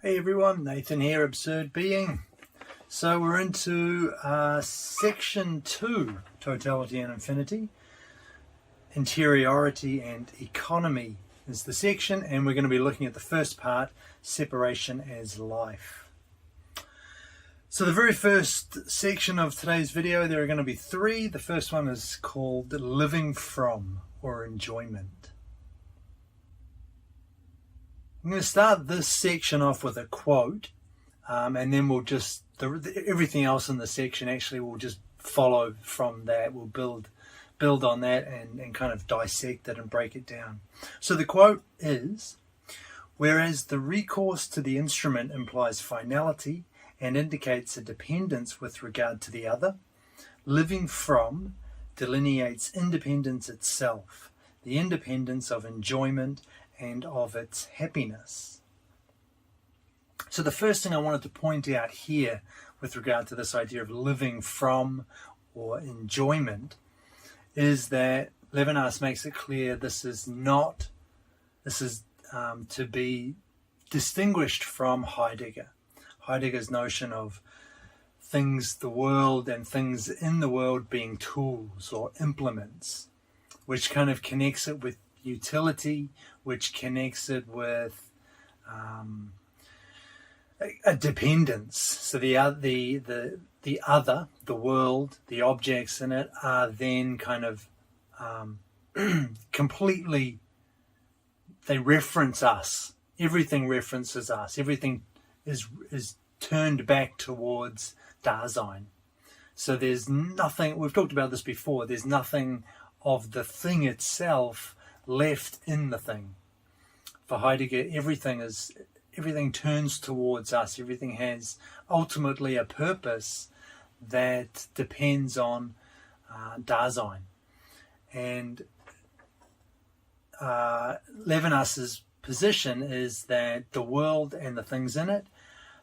Hey everyone, Nathan here, Absurd Being. So we're into section 2, Totality and Infinity. Interiority and economy is the section, and we're going to be looking at the first part, separation as life. So the very first section of today's video, there are going to be 3. The first one is called living from, or enjoyment. I'm going to start this section off with a quote, and then we'll just, everything else in the section actually will just follow from that. We'll build on that and kind of dissect it and break it down. So the quote is, whereas the recourse to the instrument implies finality and indicates a dependence with regard to the other, living from delineates independence itself, the independence of enjoyment and of its happiness. So the first thing I wanted to point out here with regard to this idea of living from or enjoyment is that Levinas makes it clear this is to be distinguished from Heidegger. Heidegger's notion of things, the world and things in the world being tools or implements, which kind of connects it with utility, which connects it with a dependence. So the other, the world, the objects in it are then kind of completely, they reference us. Everything references us. Everything is turned back towards Dasein. So there's nothing, we've talked about this before, there's nothing of the thing itself left in the thing. For Heidegger, everything turns towards us. Everything has ultimately a purpose that depends on Dasein. And Levinas's position is that the world and the things in it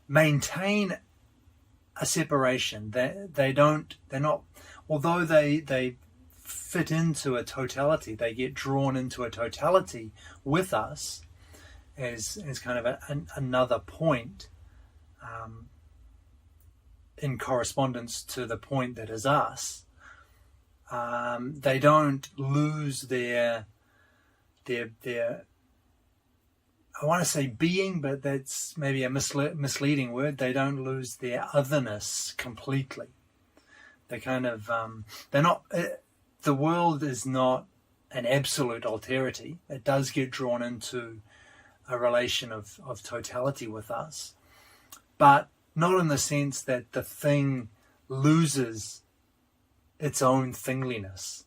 maintain a separation. They're not, although they fit into a totality, they get drawn into a totality with us as kind of another point in correspondence to the point that is us. They don't lose their I want to say being, but that's maybe a misleading word. They don't lose their otherness completely. They kind of they're not. The world is not an absolute alterity. It does get drawn into a relation of totality with us, but not in the sense that the thing loses its own thingliness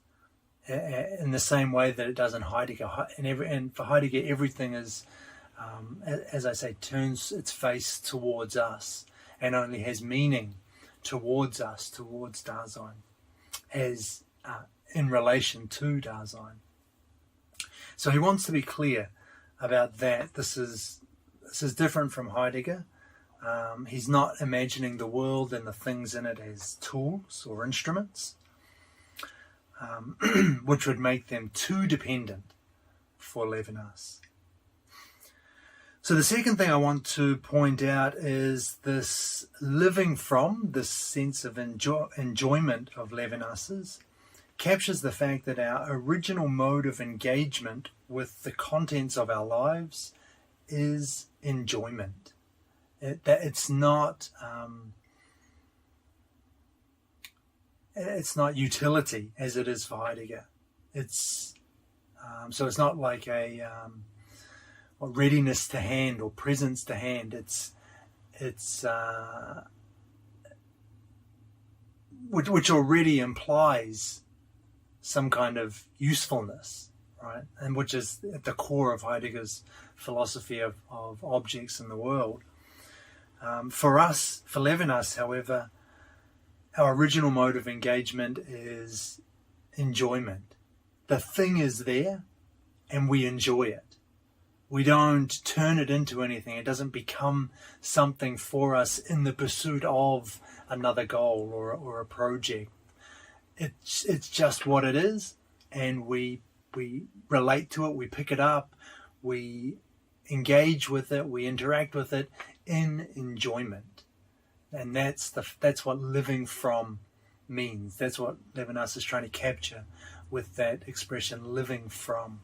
in the same way that it does in Heidegger. And for Heidegger, everything is, as I say, turns its face towards us and only has meaning towards us, towards Dasein, as in relation to Dasein. So he wants to be clear about that. This is different from Heidegger. He's not imagining the world and the things in it as tools or instruments, which would make them too dependent for Levinas. So the second thing I want to point out is this living from, this sense of enjoyment of Levinas's, captures the fact that our original mode of engagement with the contents of our lives is enjoyment. It's not utility as it is for Heidegger. So it's not like a readiness to hand or presence to hand. Which already implies some kind of usefulness, right? And which is at the core of Heidegger's philosophy of objects in the world. For Levinas, however, our original mode of engagement is enjoyment. The thing is there and we enjoy it. We don't turn it into anything. It doesn't become something for us in the pursuit of another goal or a project. It's just what it is, and we relate to it, we pick it up, we engage with it, we interact with it in enjoyment. And that's what living from means. That's what Levinas is trying to capture with that expression, living from.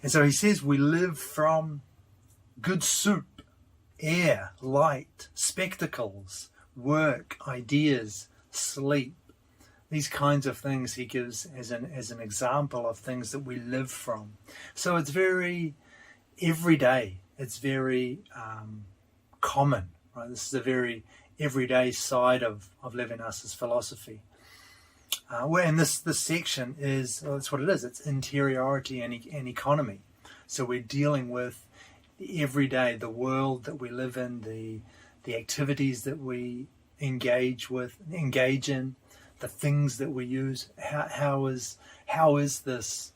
And so he says we live from good soup, air, light, spectacles, work, ideas, sleep. These kinds of things he gives as an example of things that we live from. So it's very everyday. It's very common. Right? This is a very everyday side of Levinas's philosophy. And this section that's what it is. It's interiority and economy. So we're dealing with the everyday, the world that we live in, the activities that we engage in, the things that we use. How is this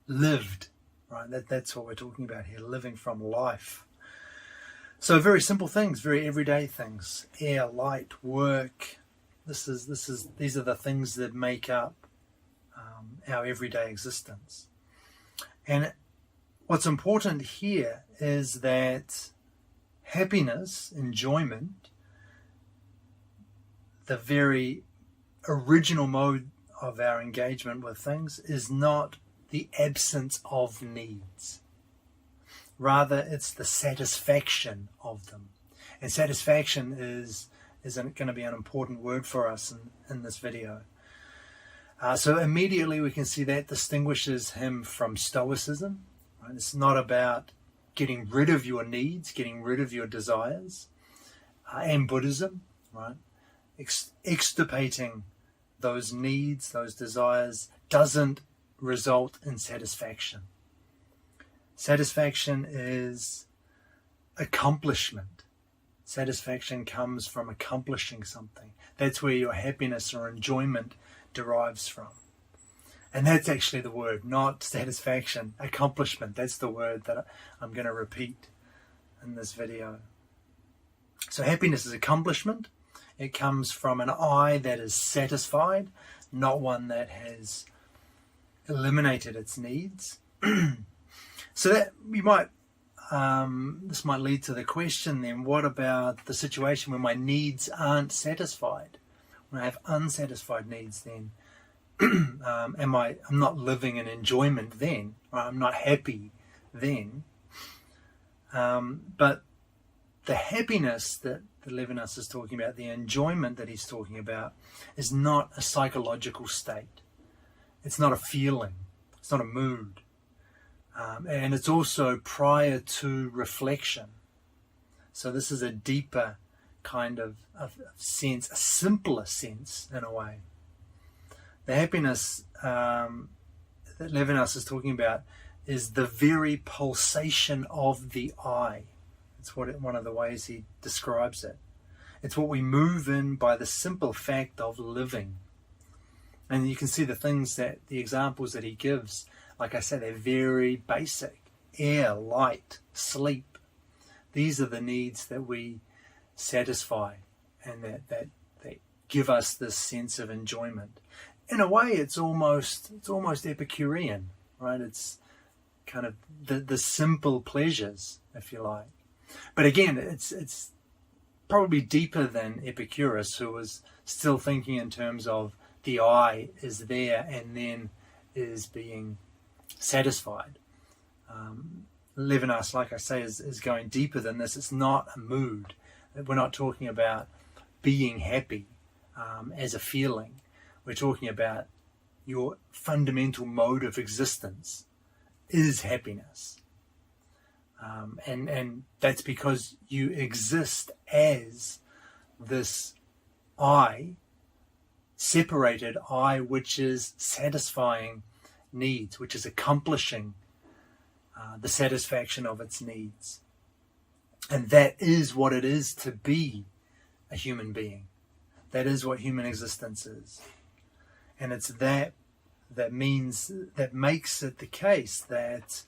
lived? Right. That's what we're talking about here. Living from life. So very simple things, very everyday things. Air, light, work. These are the things that make up our everyday existence. And what's important here is that happiness, enjoyment, the very original mode of our engagement with things, is not the absence of needs. Rather, it's the satisfaction of them. And satisfaction is going to be an important word for us in this video. So immediately we can see that distinguishes him from Stoicism. Right? It's not about getting rid of your needs, getting rid of your desires. And Buddhism, right? Extirpating those needs, those desires, doesn't result in satisfaction. Satisfaction is accomplishment. Satisfaction comes from accomplishing something. That's where your happiness or enjoyment derives from. And that's actually the word, not satisfaction, accomplishment. That's the word that I'm going to repeat in this video. So happiness is accomplishment. It comes from an I that is satisfied, not one that has eliminated its needs. So that you might, this might lead to the question then, what about the situation where my needs aren't satisfied? When I have unsatisfied needs, then I'm not living in enjoyment then, right? I'm not happy then. But the happiness that Levinas is talking about, the enjoyment that he's talking about, is not a psychological state. It's not a feeling. It's not a mood. And it's also prior to reflection. So this is a deeper kind of sense, a simpler sense in a way. The happiness that Levinas is talking about is the very pulsation of the I. It's one of the ways he describes it. It's what we move in by the simple fact of living. And you can see the examples that he gives, like I said, they're very basic. Air, light, sleep. These are the needs that we satisfy and that give us this sense of enjoyment. In a way, it's almost Epicurean, right? It's kind of the simple pleasures, if you like. But again, it's probably deeper than Epicurus, who was still thinking in terms of the I is there and then is being satisfied. Levinas, like I say, is going deeper than this. It's not a mood. We're not talking about being happy as a feeling. We're talking about your fundamental mode of existence is happiness. And that's because you exist as this I, separated I, which is satisfying needs, which is accomplishing the satisfaction of its needs. And that is what it is to be a human being. That is what human existence is. And it's that makes it the case that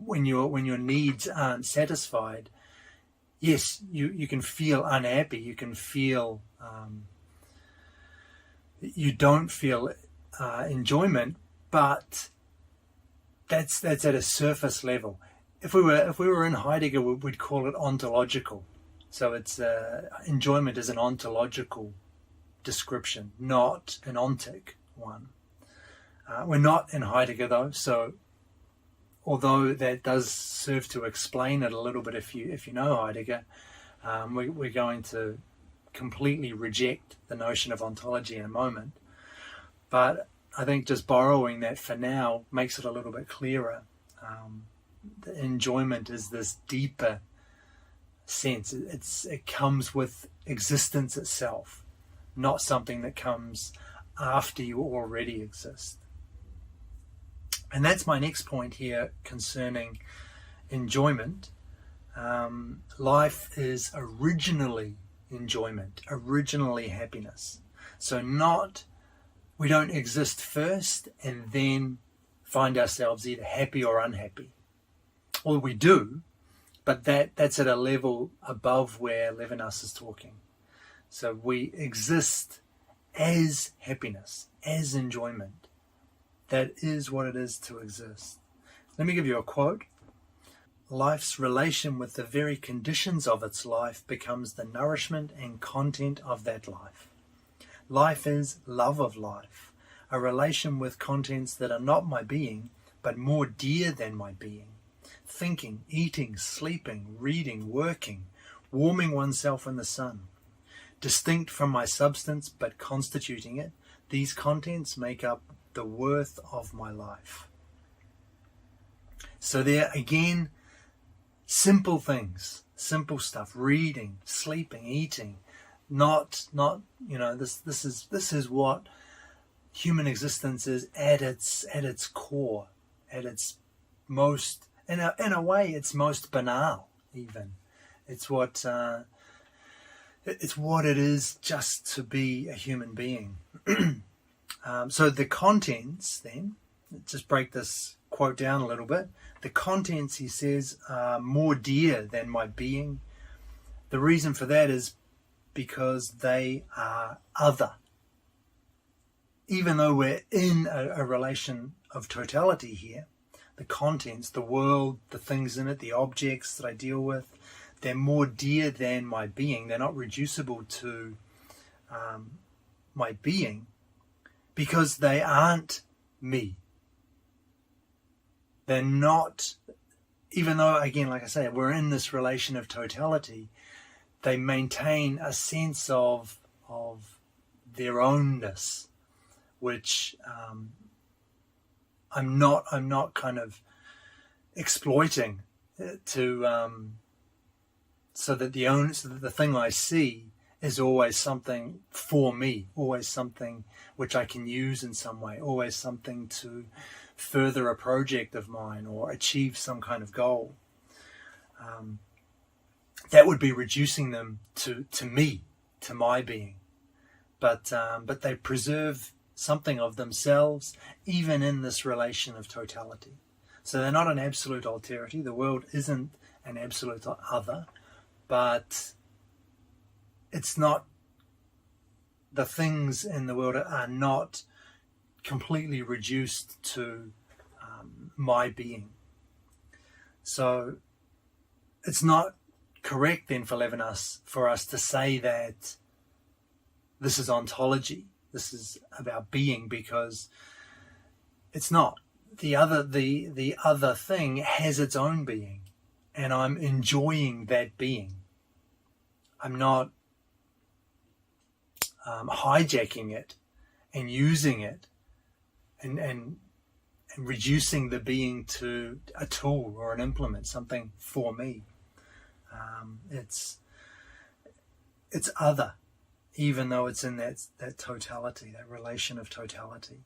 when your needs aren't satisfied, yes, you can feel unhappy. You can feel you don't feel enjoyment, but that's at a surface level. if we were in Heidegger, we'd call it ontological. So it's enjoyment is an ontological description, not an ontic one. We're not in Heidegger though, so although that does serve to explain it a little bit if you know Heidegger, we're going to completely reject the notion of ontology in a moment. But I think just borrowing that for now makes it a little bit clearer. The enjoyment is this deeper sense. It comes with existence itself, not something that comes after you already exist. And that's my next point here concerning enjoyment. Life is originally enjoyment, originally happiness. So we don't exist first and then find ourselves either happy or unhappy. Or we do, but that's at a level above where Levinas is talking. So we exist as happiness, as enjoyment. That is what it is to exist. Let me give you a quote. Life's relation with the very conditions of its life becomes the nourishment and content of that life. Life is love of life, a relation with contents that are not my being, but more dear than my being. Thinking, eating, sleeping, reading, working, warming oneself in the sun. Distinct from my substance, but constituting it, these contents make up the worth of my life. So there again, simple things, simple stuff, reading, sleeping, eating, not this is what human existence is at its core, at its most, in a way, it's most banal even. It's what it is just to be a human being. So the contents then, let's just break this quote down a little bit. The contents, he says, are more dear than my being. The reason for that is because they are other. Even though we're in a relation of totality here, the contents, the world, the things in it, the objects that I deal with, they're more dear than my being. They're not reducible to my being because they aren't me. They're not, even though, again, like I say, we're in this relation of totality, they maintain a sense of their ownness, which I'm not kind of exploiting to so that the thing I see is always something for me, always something which I can use in some way, always something to further a project of mine or achieve some kind of goal. That would be reducing them to me, to my being. But they preserve something of themselves, even in this relation of totality. So they're not an absolute alterity. The world isn't an absolute other, but it's not, the things in the world are not completely reduced to my being. So it's not correct then for Levinas for us to say that this is ontology, this is about being, because it's not. The other thing has its own being, and I'm enjoying that being. I'm not hijacking it and using it and reducing the being to a tool or an implement, something for me. It's other, even though it's in that totality, that relation of totality.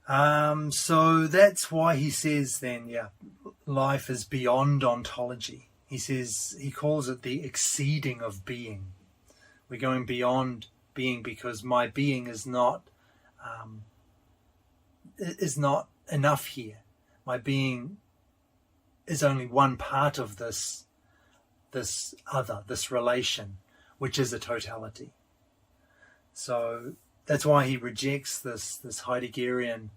So that's why he says then, life is beyond ontology. He calls it the exceeding of being. We're going beyond being because my being is not enough here. My being is only one part of this other, this relation, which is a totality. So that's why he rejects this Heideggerian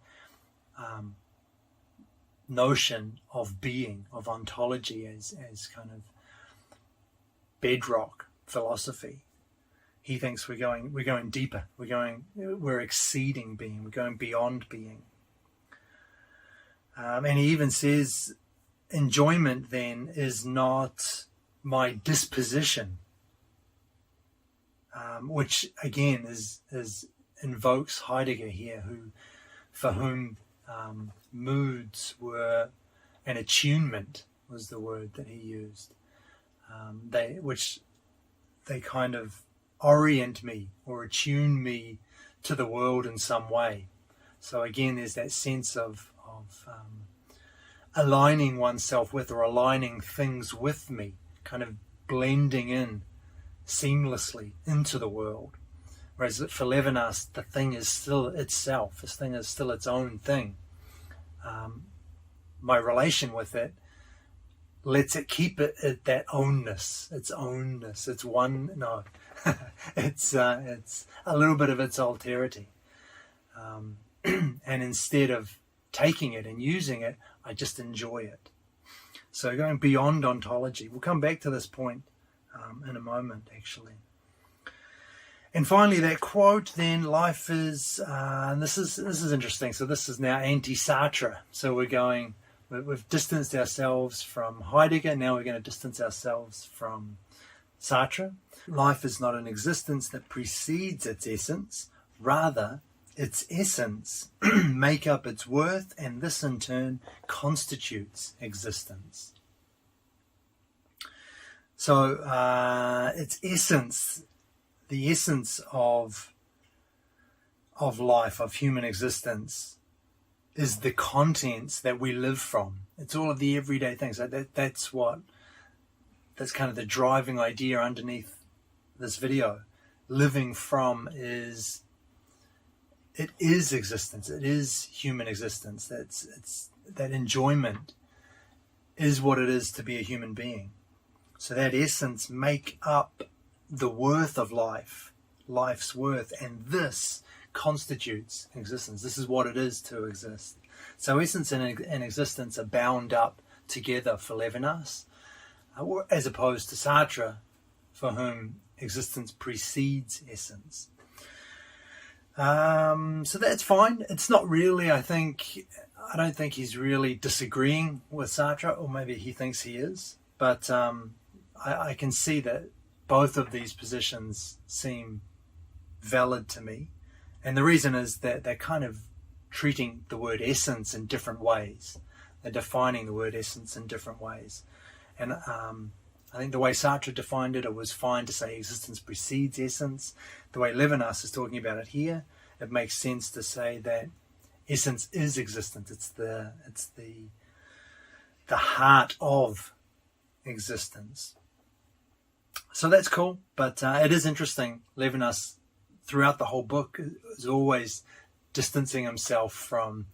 notion of being, of ontology as kind of bedrock philosophy. He thinks we're going deeper, we're exceeding being, we're going beyond being. And he even says enjoyment then is not my disposition, which again is invokes Heidegger here, for whom moods were an attunement, was the word that he used. They kind of orient me or attune me to the world in some way. So again, there's that sense of aligning oneself with, or aligning things with me, kind of blending in seamlessly into the world. Whereas for Levinas, the thing is still itself. This thing is still its own thing. My relation with it lets it keep it that ownness, its one. No, it's a little bit of its alterity. And instead of taking it and using it, I just enjoy it. So going beyond ontology. We'll come back to this point in a moment, actually. And finally, that quote, then, life is, and this is interesting. So this is now anti-Sartre. So we've distanced ourselves from Heidegger. Now we're going to distance ourselves from Sartre. Life is not an existence that precedes its essence. Rather, its essence make up its worth, and this in turn constitutes existence. So its essence, the essence of life, of human existence, is the contents that we live from. It's all of the everyday things. That's kind of the driving idea underneath this video. Living from is existence. It is human existence. That enjoyment is what it is to be a human being. So that essence make up the worth of life, life's worth, and this constitutes existence. This is what it is to exist. So essence and existence are bound up together for Levinas, as opposed to Sartre, for whom existence precedes essence. So that's fine. It's not really, I don't think he's really disagreeing with Sartre, or maybe he thinks he is, but I can see that both of these positions seem valid to me. And the reason is that they're kind of treating the word essence in different ways. They're defining the word essence in different ways. And I think the way Sartre defined it was fine to say existence precedes essence. The way Levinas is talking about it here, it makes sense to say that essence is existence. It's the heart of existence. So that's cool, but it is interesting. Levinas, throughout the whole book, is always distancing himself from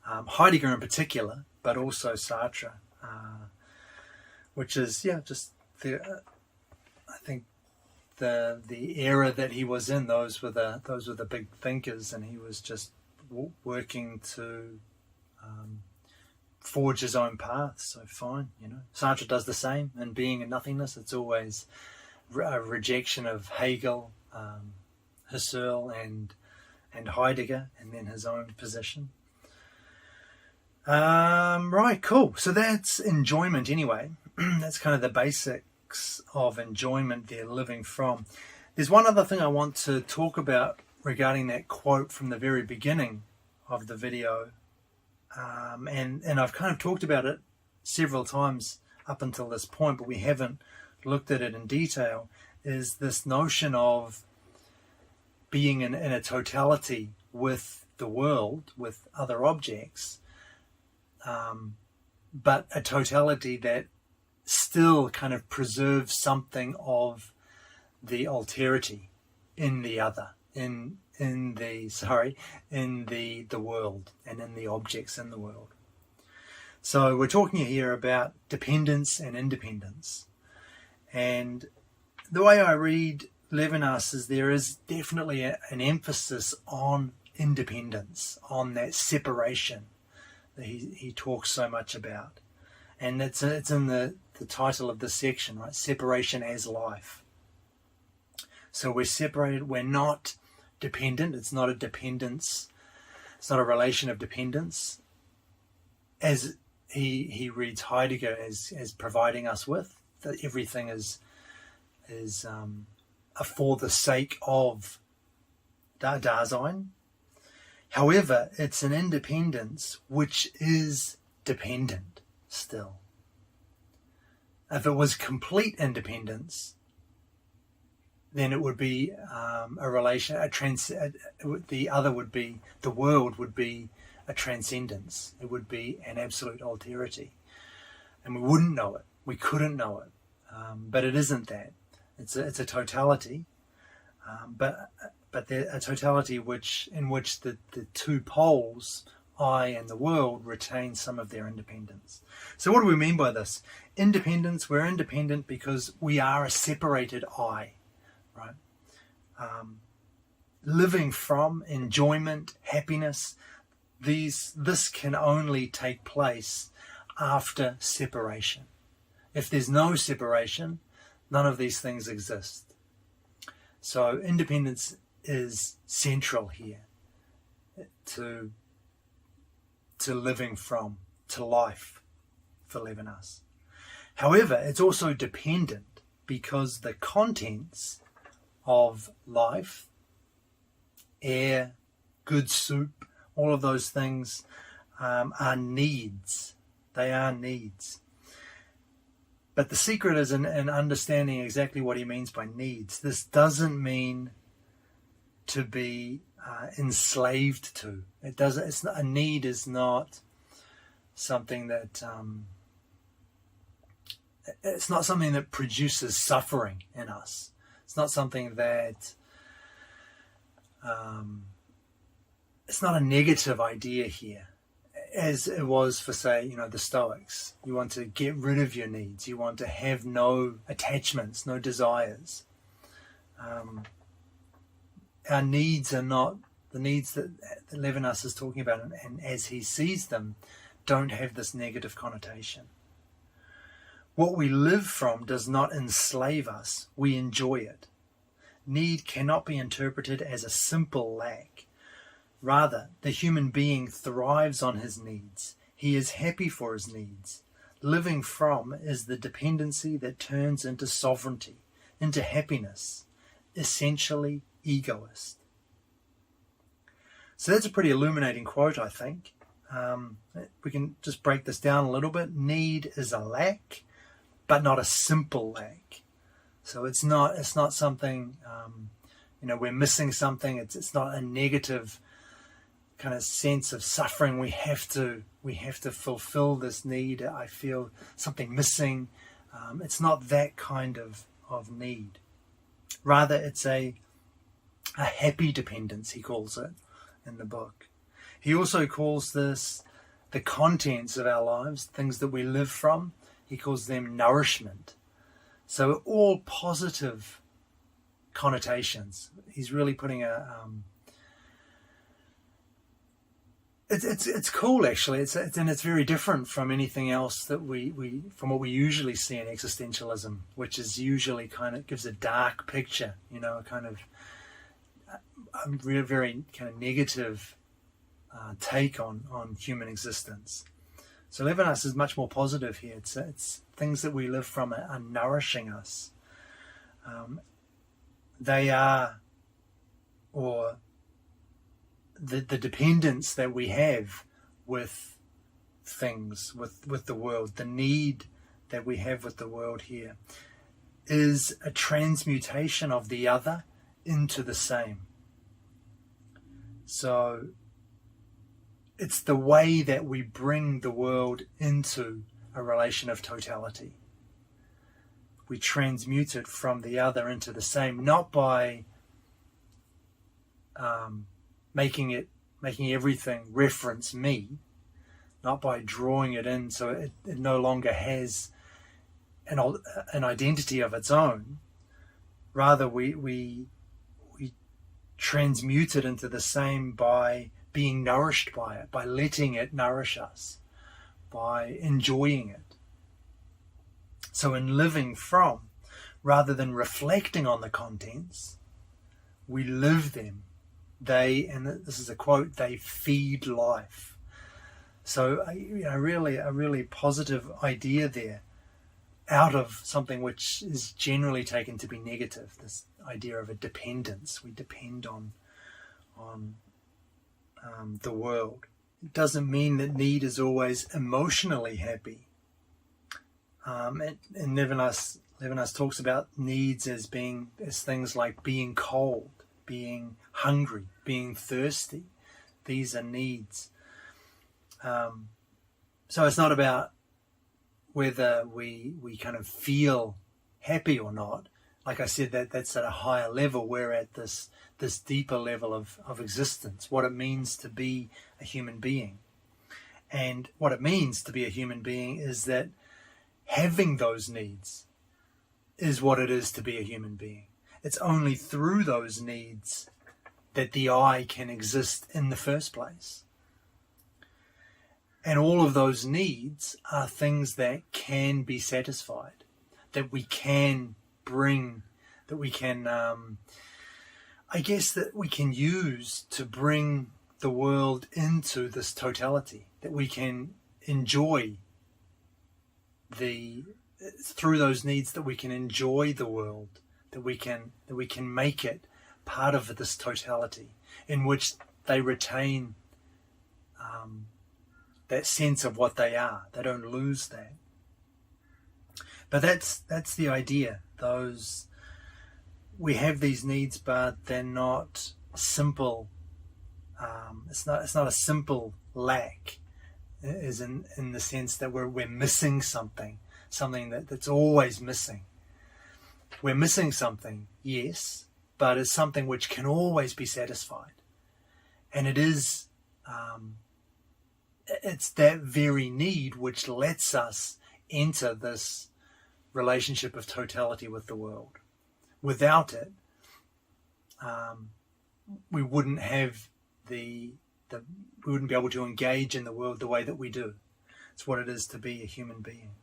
Heidegger in particular, but also Sartre, which is just I think the era that he was in. Those were the big thinkers, and he was just working to forge his own path. So fine, Sartre does the same in Being and Nothingness. It's always a rejection of Hegel, Husserl, and Heidegger, and then his own position. Right, cool. So that's enjoyment anyway. That's kind of the basics of enjoyment there, living from. There's one other thing I want to talk about regarding that quote from the very beginning of the video. And I've kind of talked about it several times up until this point, but we haven't looked at it in detail, is this notion of being in a totality with the world, with other objects, but a totality that still kind of preserves something of the alterity in the other, in the world, and in the objects in the world. So we're talking here about dependence and independence. And the way I read Levinas is there is definitely an emphasis on independence, on that separation, that he talks so much about. And it's in the title of this section, right? Separation as life. So we're separated, we're not dependent, it's not a dependence, it's not a relation of dependence, as he reads Heidegger as providing us with, that everything is for the sake of Dasein. However, it's an independence which is dependent still. If it was complete independence, then it would be a relation, the other would be, the world would be a transcendence. It would be an absolute alterity. And we wouldn't know it. We couldn't know it. But it isn't that. It's a totality. But a totality in which the two poles, I and the world, retain some of their independence. So what do we mean by this? Independence, we're independent because we are a separated I, right? Living from enjoyment, happiness, this can only take place after separation. If there's no separation, none of these things exist. So independence is central here to living from, to life for Levinas. However, it's also dependent because the contents of life, air, good soup, all of those things are needs. They are needs. But the secret is in understanding exactly what he means by needs. This doesn't mean to be enslaved to. It doesn't. It's not, a need is not something that it's not something that produces suffering in us. It's not something that it's not a negative idea here, as it was for, say, the Stoics. You want to get rid of your needs. You want to have no attachments, no desires. Our needs are not the needs that Levinas is talking about, and as he sees them, don't have this negative connotation. What we live from does not enslave us. We enjoy it. Need cannot be interpreted as a simple lack. Rather, the human being thrives on his needs. He is happy for his needs. Living from is the dependency that turns into sovereignty, into happiness, essentially egoist. So that's a pretty illuminating quote, I think. We can just break this down a little bit. Need is a lack, but not a simple lack. So it's not something, we're missing something. It's not a negative kind of sense of suffering. We have to fulfill this need. I feel something missing. It's not that kind of need. Rather, it's a happy dependence, he calls it in the book. He also calls this the contents of our lives, things that we live from. He calls them nourishment. So all positive connotations. He's really putting it's cool, actually. It's very different from anything else that from what we usually see in existentialism, which is usually kind of gives a dark picture, a kind of a very kind of negative take on human existence. So Levinas is much more positive here. It's things that we live from are nourishing us. They are, or the dependence that we have with things, with the world, the need that we have with the world here, is a transmutation of the other into the same. So it's the way that we bring the world into a relation of totality. We transmute it from the other into the same, not by making everything reference me, not by drawing it in so it no longer has an identity of its own. Rather, we transmute it into the same by being nourished by it, by letting it nourish us, by enjoying it. So in living from, rather than reflecting on the contents, we live them. They, and this is a quote, they feed life. So really a really positive idea there, out of something which is generally taken to be negative, this idea of a dependence. We depend on the world. It doesn't mean that need is always emotionally happy. And Levinas talks about needs as things like being cold, being hungry, being thirsty. These are needs. So it's not about whether we kind of feel happy or not. Like I said, that's at a higher level. We're at this deeper level of existence, what it means to be a human being. And what it means to be a human being is that having those needs is what it is to be a human being. It's only through those needs that the I can exist in the first place. And all of those needs are things that can be satisfied, that we can bring, that we can, that we can use to bring the world into this totality, that we can enjoy through those needs, that we can enjoy the world, that we can make it part of this totality in which they retain that sense of what they are. They don't lose that. But that's the idea. We have these needs, but they're not simple. It's not a simple lack, is in the sense that we're missing something that's always missing. We're missing something, yes, but it's something which can always be satisfied. And it is, it's that very need which lets us enter this relationship of totality with the world. Without it, we wouldn't have we wouldn't be able to engage in the world the way that we do. It's what it is to be a human being.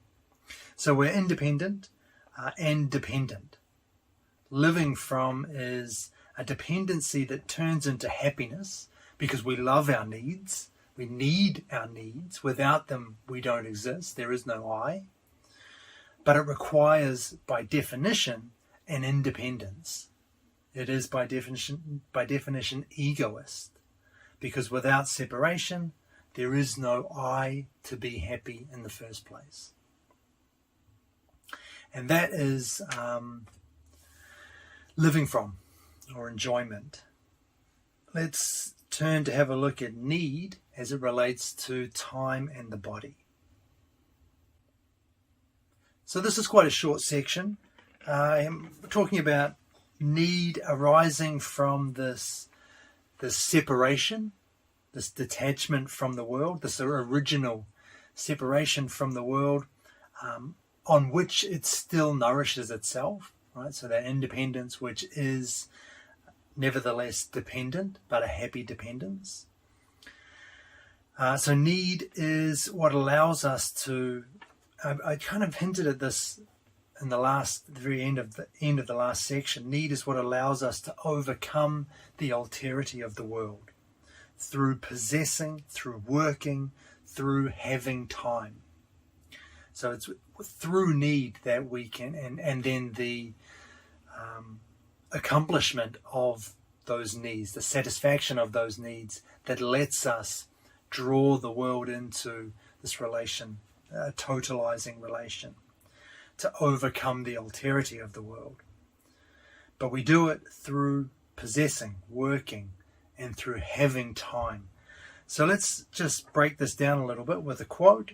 So we're independent and dependent. Living from is a dependency that turns into happiness because we love our needs. We need our needs. Without them, we don't exist. There is no I. But it requires, by definition, an independence. It is by definition egoist, because without separation, there is no I to be happy in the first place. And that is living from, or enjoyment. Let's turn to have a look at need as it relates to time and the body. So this is quite a short section. I'm talking about need arising from this separation, this detachment from the world, this original separation from the world, on which it still nourishes itself, right? So that independence, which is nevertheless dependent, but a happy dependence. So need is what allows us to, I kind of hinted at this in the very end of the last section. Need is what allows us to overcome the alterity of the world through possessing, through working, through having time. So it's through need that we can, and then the accomplishment of those needs, the satisfaction of those needs, that lets us draw the world into this relation, a totalizing relation, to overcome the alterity of the world. But we do it through possessing, working, and through having time. So let's just break this down a little bit with a quote.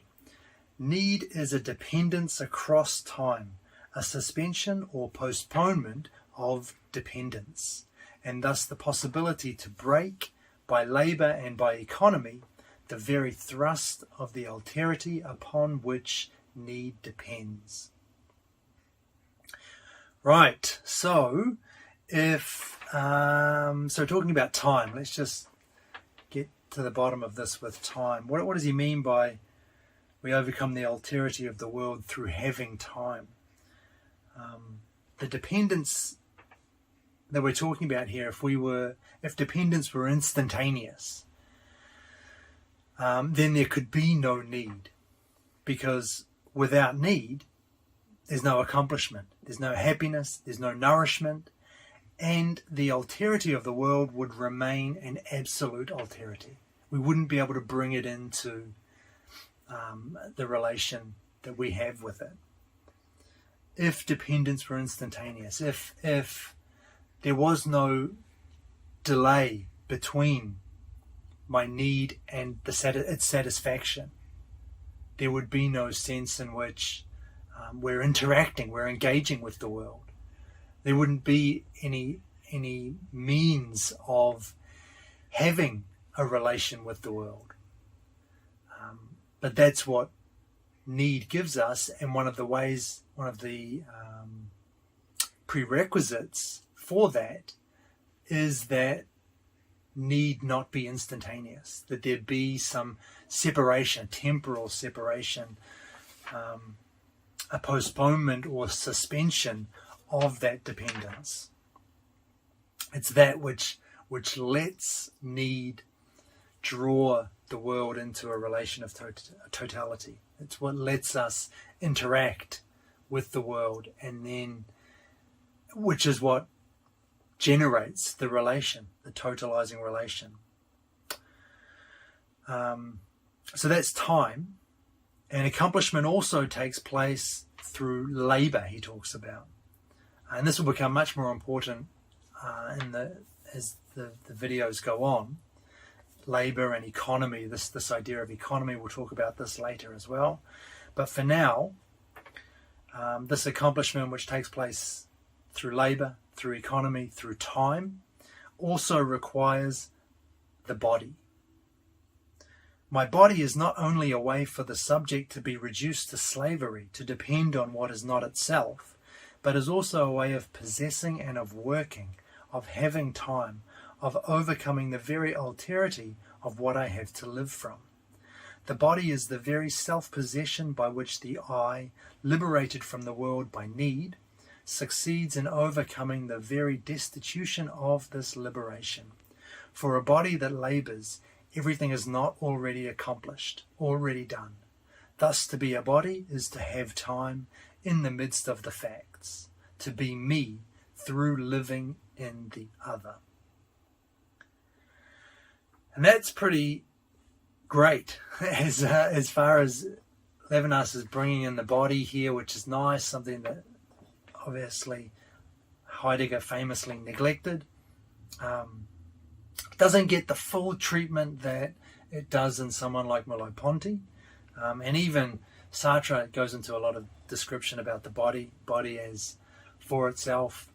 Need is a dependence across time, a suspension or postponement of dependence, and thus the possibility to break, by labour and by economy, the very thrust of the alterity upon which need depends. Right, so talking about time, let's just to the bottom of this with time. What does he mean by we overcome the alterity of the world through having time? The dependence that we're talking about here, if dependence were instantaneous, then there could be no need, because without need, there's no accomplishment, there's no happiness, there's no nourishment, and the alterity of the world would remain an absolute alterity. We wouldn't be able to bring it into the relation that we have with it. If dependence were instantaneous, if there was no delay between my need and its satisfaction, there would be no sense in which we're interacting, we're engaging with the world. There wouldn't be any means of having a relation with the world. But that's what need gives us, and one of the prerequisites for that is that need not be instantaneous, that there be some separation, temporal separation, a postponement or suspension of that dependence. It's that which lets need draw the world into a relation of totality. It's what lets us interact with the world, and then, which is what generates the relation, the totalizing relation. So that's time. And accomplishment also takes place through labor, he talks about. And this will become much more important as the videos go on. Labor and economy, this idea of economy, we'll talk about this later as well. But for now, this accomplishment, which takes place through labor, through economy, through time, also requires the body. My body is not only a way for the subject to be reduced to slavery, to depend on what is not itself, but is also a way of possessing and of working, of having time, of overcoming the very alterity of what I have to live from. The body is the very self-possession by which the I, liberated from the world by need, succeeds in overcoming the very destitution of this liberation. For a body that labors, everything is not already accomplished, already done. Thus, to be a body is to have time in the midst of the facts, to be me through living in the other. And that's pretty great as far as Levinas is bringing in the body here, which is nice, something that obviously Heidegger famously neglected. Doesn't get the full treatment that it does in someone like Merleau-Ponty. And even Sartre goes into a lot of description about the body as for itself,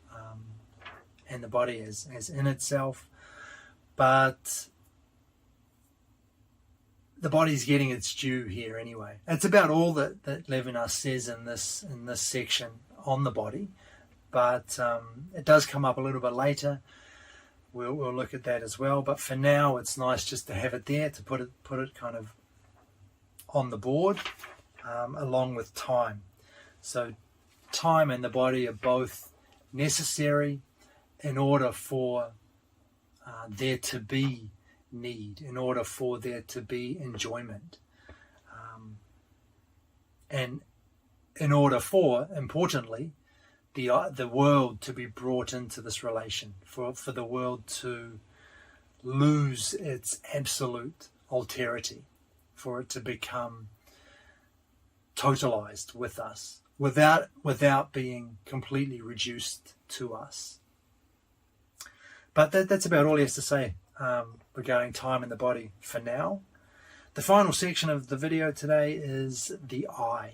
and the body as in itself. But the body's getting its due here anyway. It's about all that Levinas says in this section on the body, but it does come up a little bit later. We'll look at that as well. But for now, it's nice just to have it there, to put it kind of on the board, along with time. So time and the body are both necessary in order for there to be need, in order for there to be enjoyment, and in order for, importantly, the world to be brought into this relation, for the world to lose its absolute alterity, for it to become totalized with us, without being completely reduced to us. But that's about all he has to say regarding time and the body for now. The final section of the video today is the I.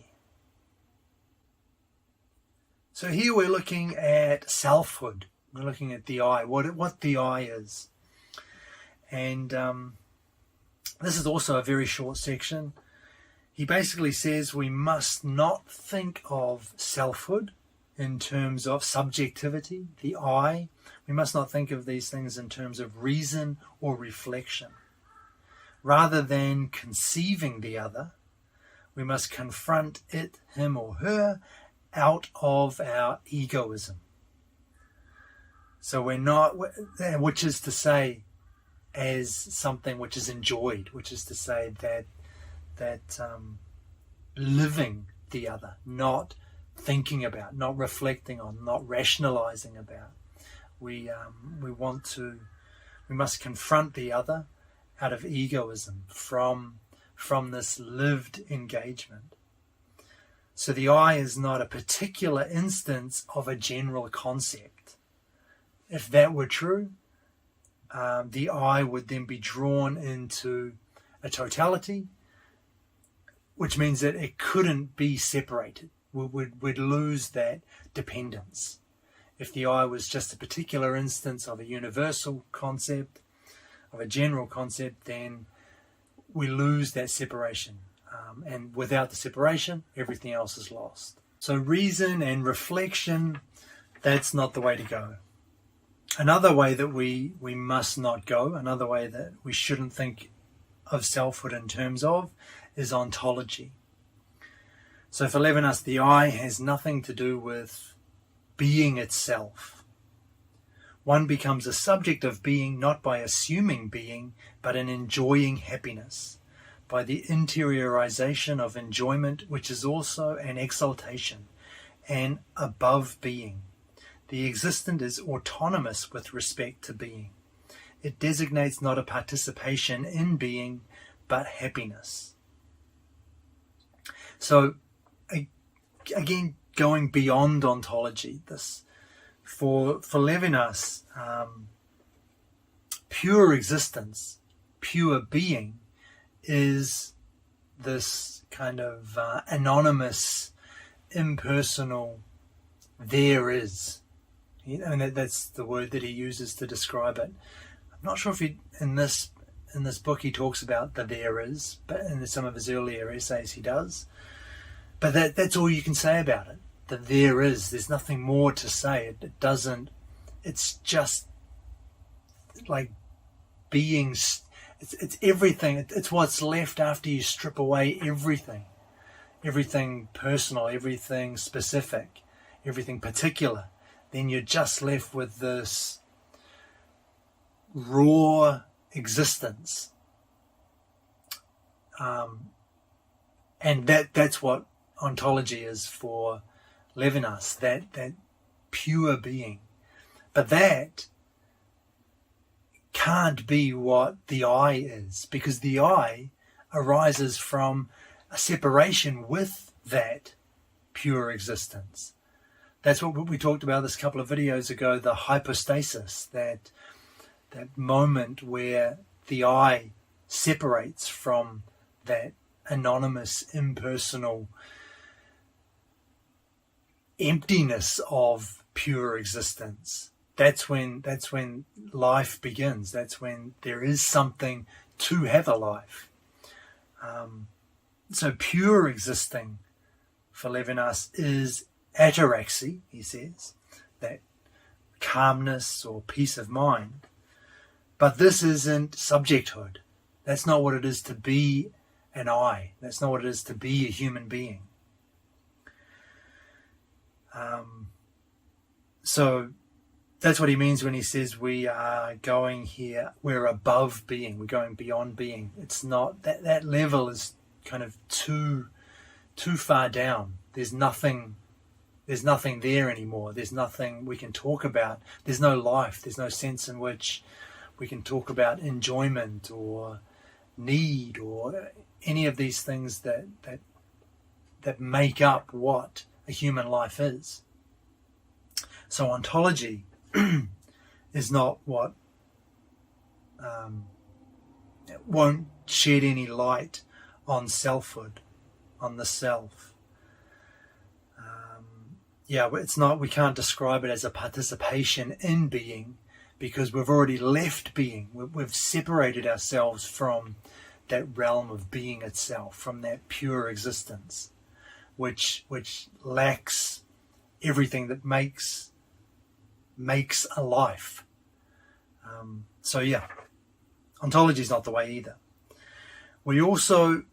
So here we're looking at selfhood. We're looking at the I, what the I is. And this is also a very short section. He basically says we must not think of selfhood in terms of subjectivity, the I. We must not think of these things in terms of reason or reflection. Rather than conceiving the other, we must confront it, him or her, out of our egoism. So we're not, which is to say, as something which is enjoyed, which is to say that living the other, not thinking about, not reflecting on, not rationalizing about. We must confront the other out of egoism, from this lived engagement. So the I is not a particular instance of a general concept. If that were true, the I would then be drawn into a totality, which means that it couldn't be separated. We'd lose that dependence. If the I was just a particular instance of a universal concept, of a general concept, then we lose that separation. And without the separation, everything else is lost. So reason and reflection, that's not the way to go. Another way that we must not go, another way that we shouldn't think of selfhood in terms of, is ontology. So for Levinas, the I has nothing to do with being itself. One becomes a subject of being not by assuming being, but in enjoying happiness, by the interiorization of enjoyment, which is also an exaltation, and above being. The existent is autonomous with respect to being. It designates not a participation in being, but happiness. So, again, going beyond ontology, this for Levinas, pure existence, pure being, is this kind of anonymous, impersonal there is. And that's the word that he uses to describe it. I'm not sure if in this book he talks about the there is, but in some of his earlier essays he does. But that's all you can say about it. That there is. There's nothing more to say. It doesn't. It's just like being. It's everything. It's what's left after you strip away everything. Everything personal, everything specific, everything particular. Then you're just left with this raw existence. And that's what ontology is for Levinas, that pure being. But that can't be what the I is, because the I arises from a separation with that pure existence. That's what we talked about this couple of videos ago, the hypostasis, that moment where the I separates from that anonymous, impersonal emptiness of pure existence. That's when life begins. That's when there is something to have a life. So pure existing for Levinas is ataraxy, he says, that calmness or peace of mind. But this isn't subjecthood. That's not what it is to be an I. That's not what it is to be a human being. So that's what he means when he says we are going here, we're above being, we're going beyond being. It's not, that level is kind of too far down. There's nothing there anymore. There's nothing we can talk about. There's no life. There's no sense in which we can talk about enjoyment or need or any of these things that make up what a human life is. So ontology is not what won't shed any light on selfhood, on the self. It's not. We can't describe it as a participation in being, because we've already left being. We've separated ourselves from that realm of being itself, from that pure existence, which lacks everything that makes a life. Ontology is not the way either. We also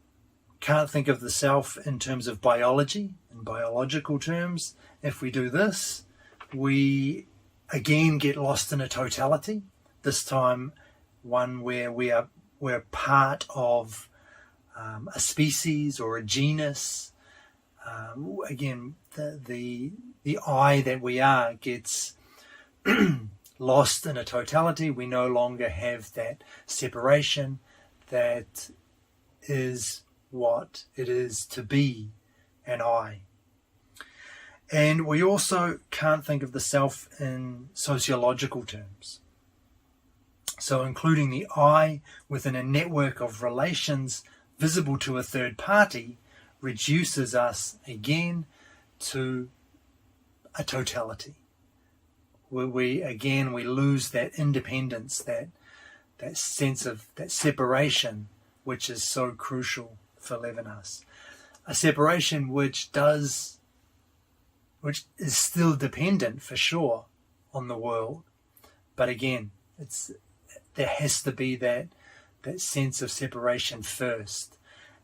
can't think of the self in terms of biology, in biological terms. If we do this, we again get lost in a totality, this time one where we're part of a species or a genus. Again, the I that we are gets lost in a totality. We no longer have that separation that is what it is to be an I. And we also can't think of the self in sociological terms. So including the I within a network of relations visible to a third party reduces us again to a totality, where we lose that independence, that sense of that separation, which is so crucial for Levinas. A separation which is still dependent for sure on the world, but again, there has to be that sense of separation first.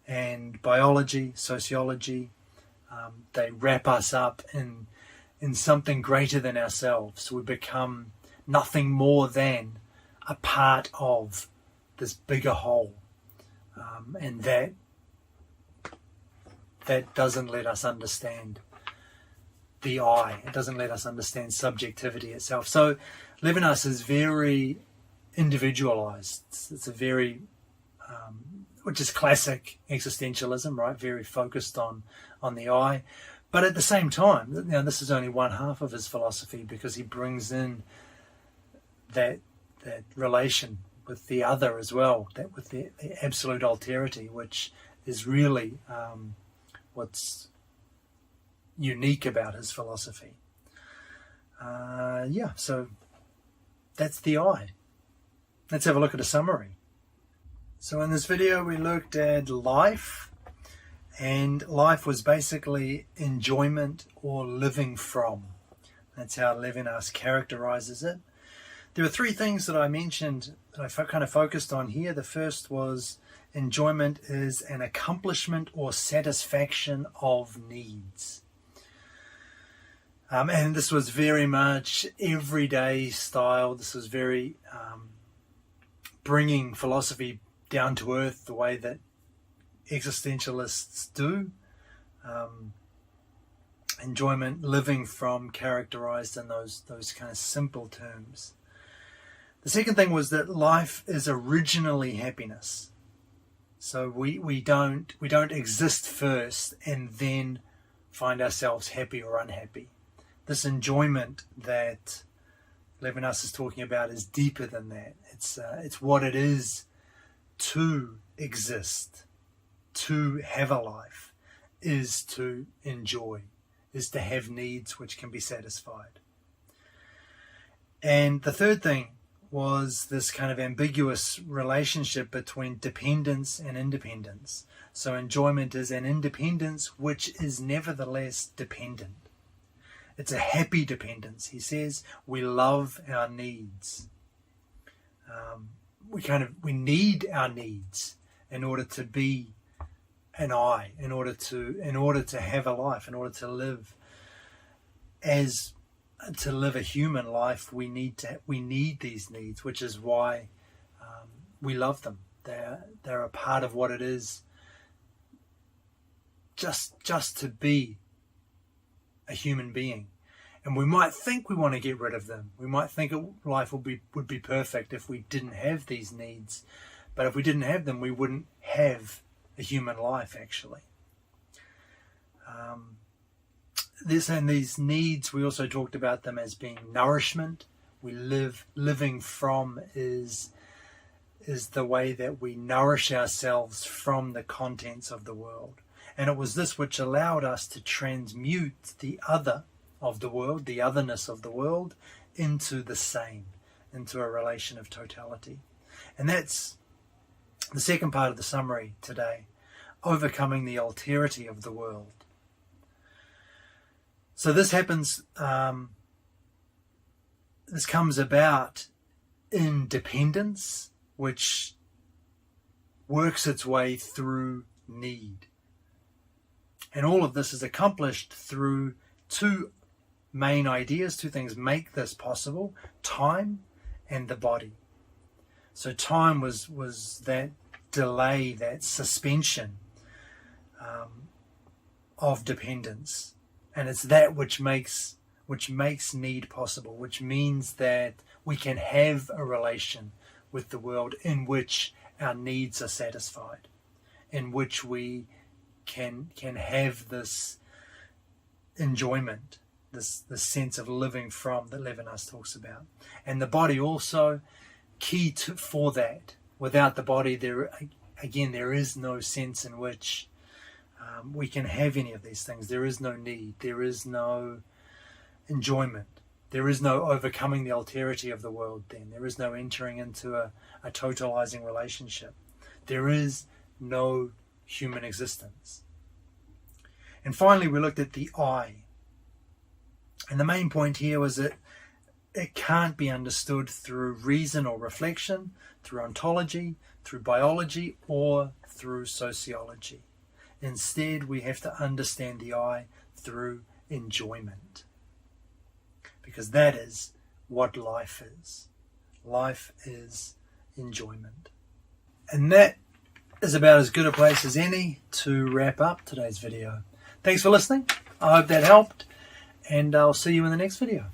And biology, sociology, they wrap us up in something greater than ourselves. We become nothing more than a part of this bigger whole, and that doesn't let us understand the I. It doesn't let us understand subjectivity itself. So Levinas is very individualized. It's a very which is classic existentialism, right? Very focused on the I. But at the same time, this is only one half of his philosophy, because he brings in that relation with the other as well, that with the absolute alterity, which is really what's unique about his philosophy. So that's the I. Let's have a look at a summary. So in this video we looked at life, and life was basically enjoyment or living from. That's how Levinas characterizes it. There are three things that I mentioned that I kind of focused on here. The first was enjoyment is an accomplishment or satisfaction of needs. And this was very much everyday style. This was very bringing philosophy down to earth, the way that existentialists do. Enjoyment, living from, characterized in those kind of simple terms. The second thing was that life is originally happiness. So we don't exist first and then find ourselves happy or unhappy. This enjoyment that Levinas is talking about is deeper than that. It's what it is to exist, to have a life, is to enjoy, is to have needs which can be satisfied. And the third thing was this kind of ambiguous relationship between dependence and independence. So enjoyment is an independence which is nevertheless dependent. It's a happy dependence. He says we love our needs. We need our needs in order to be an I, in order to have a life, in order to live a human life. We need these needs, which is why we love them. They're a part of what it is just to be a human being. And we might think we want to get rid of them. We might think life would be perfect if we didn't have these needs. But if we didn't have them, we wouldn't have a human life, actually. These needs, we also talked about them as being nourishment. Living from is the way that we nourish ourselves from the contents of the world. And it was this which allowed us to transmute the other of the world, the otherness of the world, into the same, into a relation of totality. And that's the second part of the summary today, overcoming the alterity of the world. So this happens, this comes about in dependence, which works its way through need. And all of this is accomplished through two main ideas. Two things make this possible: time and the body. So time was that delay, that suspension of dependence, and it's that which makes need possible, which means that we can have a relation with the world in which our needs are satisfied, in which we can have this enjoyment, this sense of living from that Levinas talks about. And the body also key for that. Without the body, there is no sense in which we can have any of these things. There is no need. There is no enjoyment. There is no overcoming the alterity of the world then. There is no entering into a totalizing relationship. There is no human existence. And finally, we looked at the I. And the main point here was that it can't be understood through reason or reflection, through ontology, through biology, or through sociology. Instead, we have to understand the I through enjoyment. Because that is what life is. Life is enjoyment. And that is about as good a place as any to wrap up today's video. Thanks for listening. I hope that helped, and I'll see you in the next video.